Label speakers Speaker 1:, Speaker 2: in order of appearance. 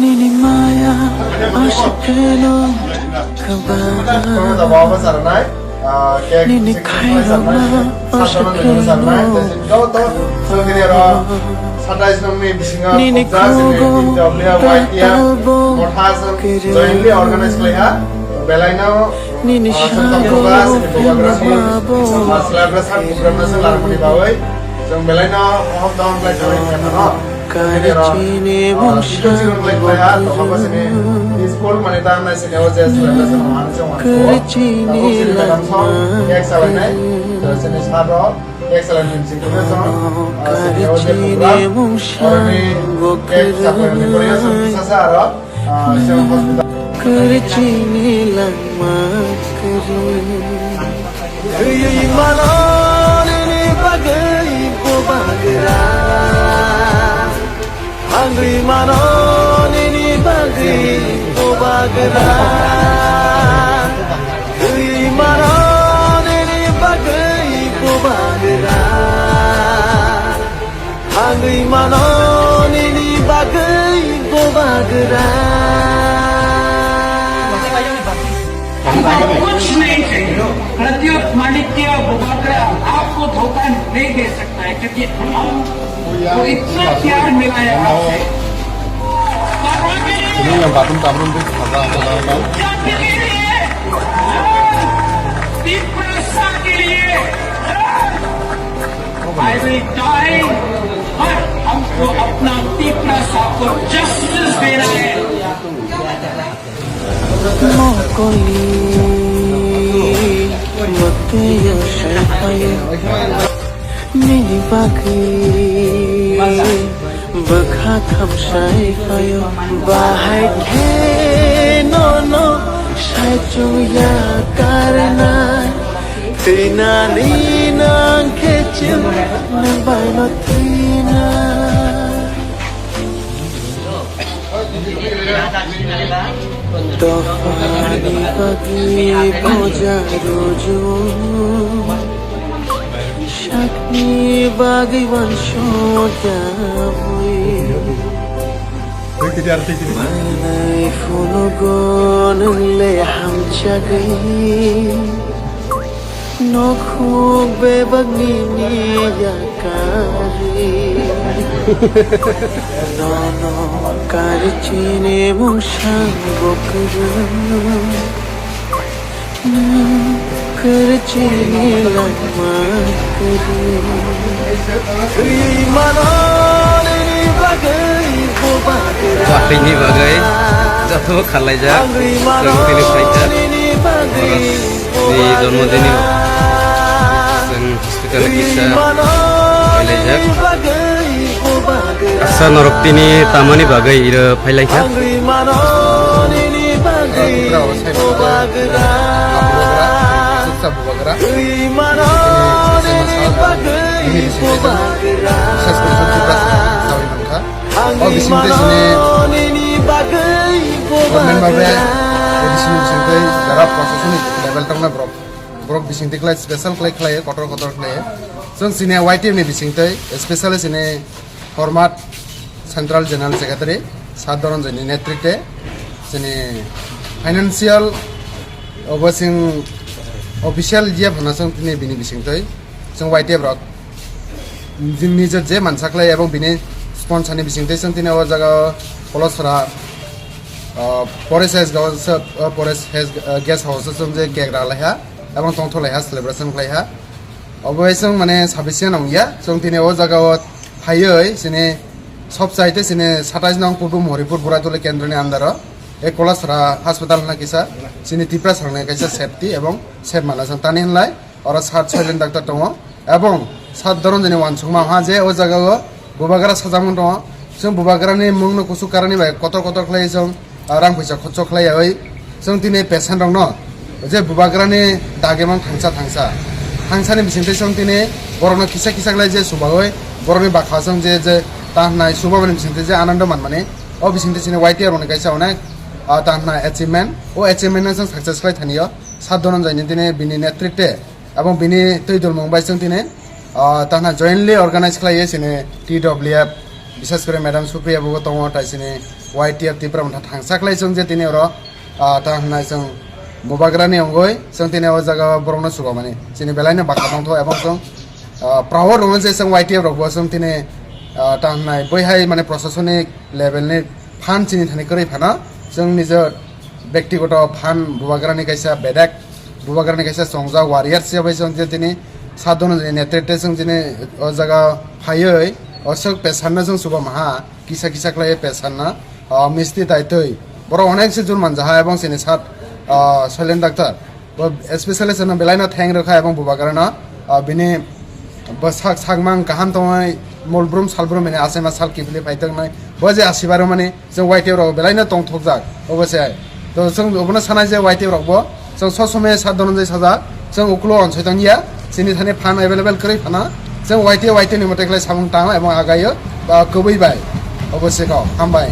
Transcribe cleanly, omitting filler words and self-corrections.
Speaker 1: Nini Maya Ashikelo Kabana Nini Kairama Ashikelo Nini Kogo Talbo Nini Shago Babo Karicini Mungshan Karicini Lama Karicini Mungshan Karicini Lama Kari Manon ini bagai Bobagara Hungry manon ini bagi Bobagara Hungry manon ini bagi Bobagara Hungry manon ini bagi Bobagara
Speaker 2: कुछ नहीं चाहिए प्रद्युत माणिक्य बोबागरा आपको धोखा नहीं दे सकता है क्योंकि हमको इतना प्यार मिला है आपसे तीव्रता के लिए I will die पर हमको अपना तीव्रता को जस्टिस देना है
Speaker 1: Mokoli Moteya Shaipaye Nini Bagi Bakha Kham Shaipayo Bahai Ke No No Shaichu Ya Karna Tina Nina Kechim Nabai No Tina Tohani bagi boja rojo Shakni bagi wansho jamui Manai funugon le ham chagai Nokhuk bebagni yakari Nono karicini mungshan bokru Karicini lama kru Manon ini bagai Bobagara
Speaker 3: Wah ini bagai jatuh khalaijak Rangtini Faijak Di Jomodini Dan hospital kita Failajak Asa Noroktini Tamani bagai ira Failajak Brok bising tiklai special klai kotor klai Song sini YTM ni bising tai special sini format Central General Secretary Sadharan jani netritwe sini financial overseeing official je bhana song tini bini bising tai song YTM brok নিজের যে মানসাকলাই এবং বিনি sponsor ni bising tai song tini o jaga polosra Forest has guest house song je kegra laha এবং tongtholaiha celebration klaiha অবশ্যই মানে সাবিসিয়ান অংয়া song তিনে ও জায়গা হাইয়ে সিনে সব সাইতে সিনে 27 নং পূর্ব মহরিপুর বুড়াতলি কেন্দ্রনি আন্ডার এ কলাসরা হাসপাতাল না কিসা সিনে তিপ্রা সাংনে কাইসা সেফটি এবং সেফ মালাসান তানি হলাই আর 7 জন ডাক্তার দङ এবং 7 ধরন জনি ওয়ানসুমা হা যে ও জায়গা বুবাগারা সাজামন দङ जों बुबाग्रानि मुंनो कुसु कारनि बाय कतर खलाय जों रां फैसा खरच खलाय ओइ जों दिनै पेसेन्ट दङ जे बुबाग्रानि दागेमान थांसानि बिसिंते जों दिनै बरनो किसा खलाय जे सुबाय boroni bakha song je tahnai subamani bisingte je anandaman mane o bisingte sine YTR roni kaisa onek tahnai achievement o achievement na song success khai thaniyo 7 জন jaini tine bini netritwe এবং bini তৈদল Mumbai song tine তাহনা jointly organize খালাইয়ে সিনে TWF বিশেষ করে madam Supriya বগো তং তাই সিনে YTR ত্রিপুরা মথা থাংসা খালাই song je tine oro Tahna song মুবাগ্রানি অঙ্গই song tine o jaga borona suba mane sine belaina bakha tongtho এবং song प्रावर रंग जे song YTR rok song tine Tahna বইহাই মানে প্রশাসনিক লেভেলনি ফান চিনি থানি কरै ফানা जों निजर ব্যক্তিগত ফান বুবাগ্রানি কাইসা বেদাক বুবাগ্রানি কাইসা সংজা ওয়ারিয়ার হিসাবে जों যে তিনি সাধন নেতৃত্বে जों যিনি ও জায়গা ফাयै অশোক পেছাননা जों সুবা মাহা কিসা কিসা ক্লাই পেছাননা মিষ্টি তাইতৈ বড় অনেক সে জুরমান যাহা এবং সিনি সাত শৈলেন ডাক্তার স্পেশালি সনা বেলাইনা থ্যাং রাখা এবং বুবাগ্রানা বিনি বসাক সাগমাং গাহাম তমাই মলব্রুম সালব্রুম মানে আছেমা সাল কিফলি ফাইতং নাই বজে আসিবারো মানে जों YTR রক বেলাইনা টং থকজাক অবশ্যই তো जों অবনা সানাই যে YTR রকবো जों সসমে সাধন যে সাজা जों উকলো অনসৈতংনিয়া সিনি থানে ফান अवेलेबल কरै ফানা जों YTR नि মতেকলাই সামুং টাং এবং আগাयो বা কবৈবাই অবশ্যই গাও হামবাই